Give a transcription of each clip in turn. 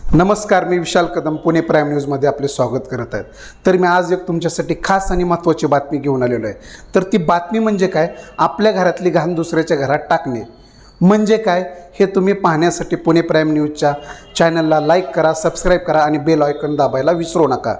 नमस्कार, मी विशाल कदम पुणे प्राईम न्यूजमध्ये आपले स्वागत करत आहे। तर मी आज एक तुमच्यासाठी खास आणि महत्त्वाची बातमी घेऊन आलेलो आहे। तर ती बातमी म्हणजे काय, आपल्या घरातली घाण दुसऱ्याच्या घरात टाकणे म्हणजे काय हे तुम्ही पाहण्यासाठी पुणे प्राईम न्यूजच्या चॅनलला लाईक करा, सबस्क्राईब करा आणि बेल आयकॉन दाबायला विसरू नका।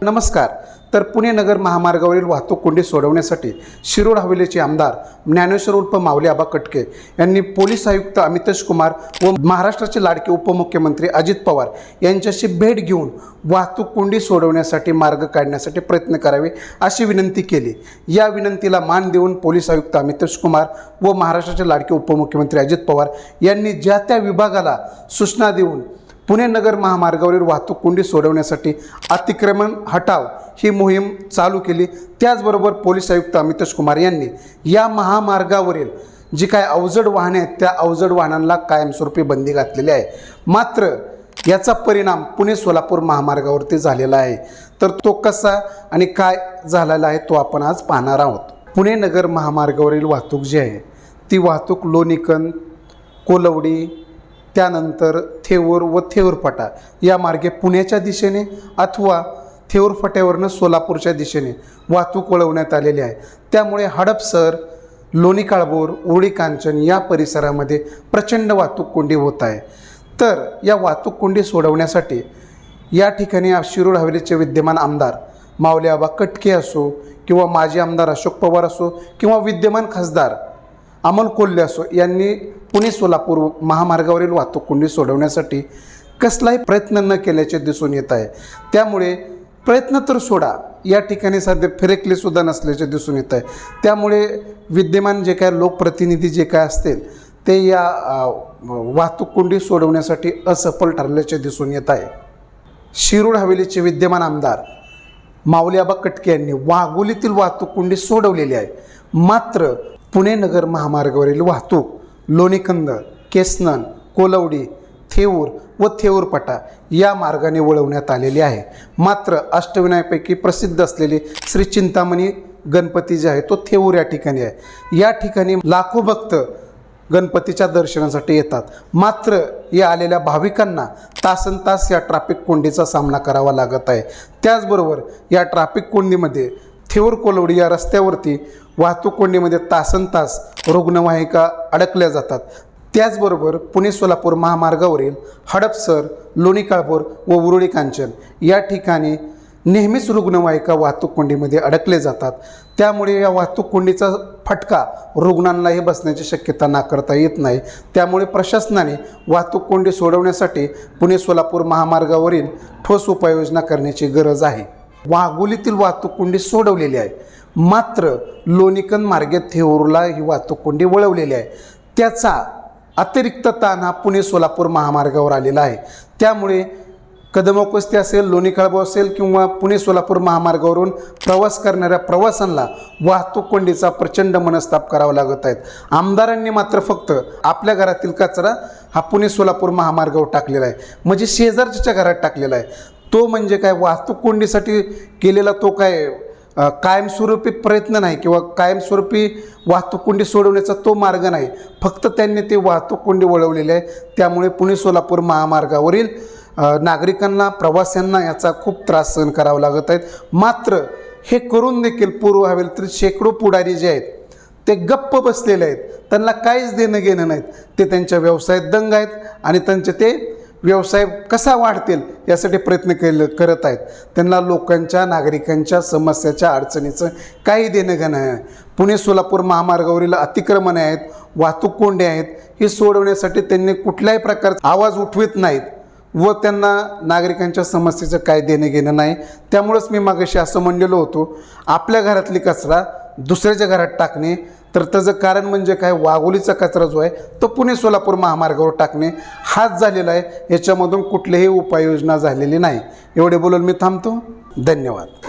नमस्कार। तर पुणे नगर महामार्गावरील वाहतूक कोंडी सोडवण्यासाठी शिरोळ हवेलीचे आमदार ज्ञानेश्वर उर्फ माऊली आबा कटके यांनी पोलीस आयुक्त अमितेश कुमार व महाराष्ट्राचे लाडके उपमुख्यमंत्री अजित पवार यांच्याशी भेट घेऊन वाहतूक कोंडी सोडवण्यासाठी मार्ग काढण्यासाठी प्रयत्न करावे अशी विनंती केली। या विनंतीला मान देऊन पोलीस आयुक्त अमितेश कुमार व महाराष्ट्राचे लाडके उपमुख्यमंत्री अजित पवार यांनी ज्या त्या विभागाला सूचना देऊन पुणे नगर महामार्गावरील वाहतूक कोंडी सोडवण्यासाठी अतिक्रमण हटाव ही मोहीम चालू केली। त्याचबरोबर पोलीस आयुक्त अमितेश कुमार यांनी या महामार्गावरील जी काय अवजड वाहने आहेत त्या अवजड वाहनांना कायमस्वरूपी बंदी घातलेली आहे। मात्र याचा परिणाम पुणे सोलापूर महामार्गावरती झालेला आहे। तर तो कसा आणि काय झालेला आहे तो आपण आज पाहणार आहोत। पुणे नगर महामार्गावरील वाहतूक जी आहे ती वाहतूक लोणीकंद, कोलवडी, त्यानंतर थेऊर व थेऊरफाटा या मार्गे पुण्याच्या दिशेने अथवा थेऊरफाट्यावरनं सोलापूरच्या दिशेने वाहतूक वळवण्यात आलेली आहे। त्यामुळे हडपसर, लोणी काळभोर, उरुळी कांचन या परिसरामध्ये प्रचंड वाहतूक कोंडी होत आहे। तर या वाहतूक कोंडी सोडवण्यासाठी या ठिकाणी शिरोळ हवेलीचे विद्यमान आमदार माऊली आबा कटके असो किंवा माजी आमदार अशोक पवार असो किंवा विद्यमान खासदार अमोल कोल्हे असो यांनी पुणे सोलापूर महामार्गावरील वाहतूक कोंडी सोडवण्यासाठी कसलाही प्रयत्न न केल्याचे दिसून येत आहे। त्यामुळे प्रयत्न तर सोडा, या ठिकाणी सध्या फिरकलेसुद्धा नसल्याचे दिसून येत आहे। त्यामुळे विद्यमान जे काय लोकप्रतिनिधी जे काय असतील ते या वाहतूक कोंडी सोडवण्यासाठी असफल ठरल्याचे दिसून येत आहे। शिरोळ हवेलीचे विद्यमान आमदार माऊली आबा कटके यांनी वाघोलीतील वाहतूक कोंडी सोडवलेली आहे। मात्र पुणे नगर महामार्गावरील वाहतूक लोणीकंद, केसनन, कोलवडी, थेऊर व थेऊरफाटा या मार्गाने वळवण्यात आलेली आहे। मात्र अष्टविनायकापैकी प्रसिद्ध असलेले श्री चिंतामणी गणपती जे आहे तो थेऊर या ठिकाणी आहे। या ठिकाणी लाखो भक्त गणपतीच्या दर्शनासाठी येतात। मात्र या आलेल्या भाविकांना तासनतास या ट्रॅफिक कोंडीचा सामना करावा लागत आहे। त्याचबरोबर या ट्रॅफिक कोंडीमध्ये थेऊर कोलवडी या रस्त्यावरती वाहतूक कोंडीमध्ये तासनतास रुग्णवाहिका अडकल्या जातात। त्याचबरोबर पुणे सोलापूर महामार्गावरील हडपसर, लोणी काळभोर व उरुळी कांचन या ठिकाणी नेहमीच रुग्णवाहिका वाहतूक कोंडीमध्ये अडकले जातात। त्यामुळे या वाहतूक कोंडीचा फटका रुग्णांनाही बसण्याची शक्यता नाकारता येत नाही। त्यामुळे प्रशासनाने वाहतूक कोंडी सोडवण्यासाठी पुणे सोलापूर महामार्गावरील ठोस उपाययोजना करण्याची गरज आहे। वाघोलीतील वाहतूक कोंडी सोडवलेली आहे, मात्र लोणीकंद मार्गे थेऊरला ही वाहतूक कोंडी वळवलेली आहे। त्याचा अतिरिक्त ताण हा पुणे सोलापूर महामार्गावर आलेला आहे। त्यामुळे कदमोकस्ती असेल, लोणी काळभोर असेल किंवा पुणे सोलापूर महामार्गावरून प्रवास करणाऱ्या प्रवाशांना वाहतूक कोंडीचा प्रचंड मनस्ताप करावा लागत आहेत। आमदारांनी मात्र फक्त आपल्या घरातील कचरा हा पुणे सोलापूर महामार्गावर टाकलेला आहे, म्हणजे शेजारच्या घरात टाकलेला आहे। तो म्हणजे काय वाहतूक कोंडीसाठी केलेला तो काय कायमस्वरूपी प्रयत्न नाही किंवा कायमस्वरूपी वाहतूक कोंडी सोडवण्याचा तो मार्ग नाही। फक्त त्यांनी ते वाहतूक कोंडी वळवलेली आहे। त्यामुळे पुणे सोलापूर महामार्गावरील नागरिकांना, प्रवाशांना याचा खूप त्रास सहन करावा लागत आहेत। मात्र हे करून देखील पूर्व हवेलीतील शेकडो पुढारी जे आहेत ते गप्प बसलेले आहेत। त्यांना काहीच देणं घेणं नाहीत। ते त्यांच्या व्यवसायात दंग आहेत आणि त्यांचे ते व्यवसाय कसा वाढतील यासाठी प्रयत्न करत आहेत। त्यांना लोकांच्या, नागरिकांच्या समस्याच्या, अडचणीचं काही देणं घेणं आहे। पुणे सोलापूर महामार्गावरील अतिक्रमणे आहेत, वाहतूक कोंडी आहेत, हे सोडवण्यासाठी त्यांनी कुठल्याही प्रकारचा आवाज उठवित नाहीत व त्यांना नागरिकांच्या समस्येचं काय देणं घेणं नाही। त्यामुळंच मी मागाशी असं म्हणलेलो होतो, आपल्या घरातली कचरा दुसऱ्याच्या घरात टाकणे, तर त्याचं कारण म्हणजे काय, वाघोलीचा कचरा जो आहे तो पुणे सोलापूर महामार्गावर टाकणे हाच झालेला आहे। याच्यामधून कुठलीही उपाययोजना झालेली नाही। एवढे बोलून मी थांबतो। धन्यवाद।